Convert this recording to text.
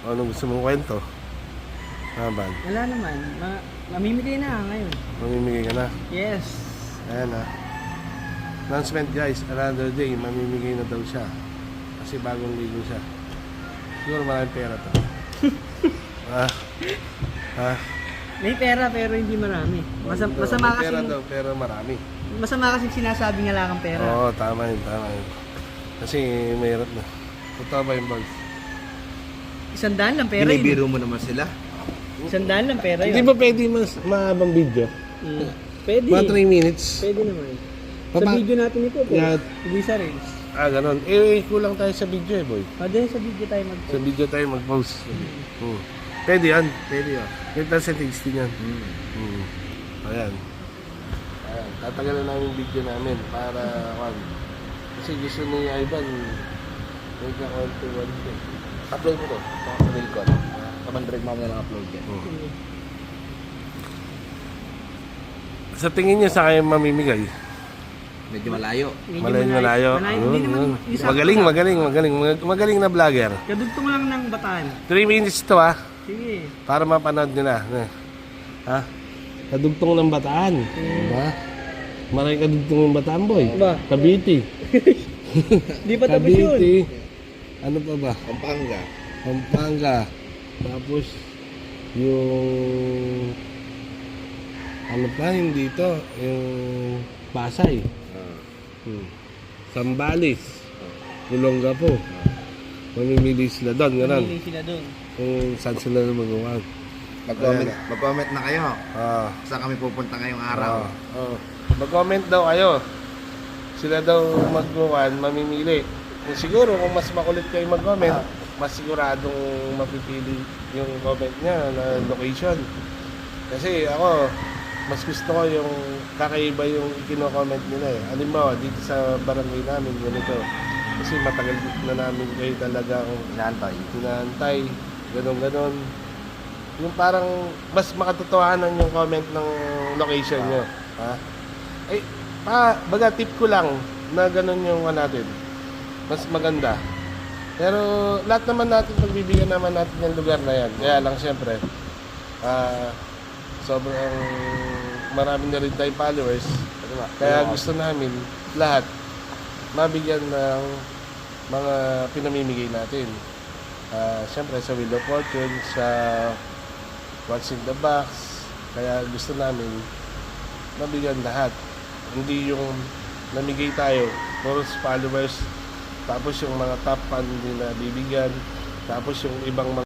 Anong gusto mong kwento? Naban? Wala naman. Mamimigay na ngayon. Mamimigay ka na. Yes. Ayan ha. Announcement guys, another day, mamimigay na daw siya. Kasi bagong ligo siya. Siguro maraming pera to. Ha? May pera pero hindi marami. Masama may pera kasi daw, pero marami. masama kasi sinasabi nga lang ang pera. Oo, tama yun. Kasi mahirap na. Totoo ba yung balls? 100 lang pera yun. Binibiro mo naman sila. 100 lang pera yun. Hindi ba pwede mas mahabang video? Pwede. Mga 3 minutes? Pwede naman. Sa Papa- video natin ito po. Yeah. Hindi sa reels. Ganun. Kulang tayo sa video boy. Dahil sa video tayo Sa video tayo mag-post. Pwede yan. Pwede yun. Yung percentage din yan. Ayan. Tatagalan namin yung video namin para kasi gusto ni Ivan may ka-1-to-1 din. Upload mo to. Sa Wilcon. Kamandrag mo na lang upload yan. Sa tingin niyo sa kayo mamimigay? Medyo malayo. Malayo. Hindi naman. Magaling na vlogger. Kadugtong lang ng Bataan. 3 minutes to Sige. para mapanood nila. Ha? Kadugtong ng Bataan. Diba? Maray kadugtong ng Bataan boy. Ba? Cavite. Di pa tapos yun. Cavite. Ano pa ba? Pampanga. Pampanga. Tapos yung ano pa yung dito? Yung Pasay. Sambales. Olongapo. Mamimili sila doon, gano'n. Mamili sila doon. Kung saan sila magawa. Mag-comment na kayo. Saan kami pupunta ngayong araw. Mag-comment daw kayo. Sila daw mamimili. Kung siguro, kung mas makulit kayo mag-comment, mas siguradong mapipili yung comment niya na location. Kasi ako, mas gusto ko yung kakaiba yung kino-comment nila eh. Halimbawa, dito sa barangay namin, ganito. Kasi matagal na namin kayo talagang inaantay, ganon. Yung parang mas makatotohanan yung comment ng location nyo. Ha? Ay, baga tip ko lang na ganon yung natin. Mas maganda. Pero lahat naman natin, pagbibigyan naman natin yung lugar na yan. Kaya lang siyempre, sobrang marami na rin tayong followers. Kaya gusto namin lahat mabigyan ng mga pinamimigay natin. Siyempre sa Wheel of Fortune, sa What's in the Box. Kaya gusto namin mabigyan lahat. Hindi yung namigay tayo, puro followers, tapos yung mga top fan hindi na bibigyan, tapos yung ibang mga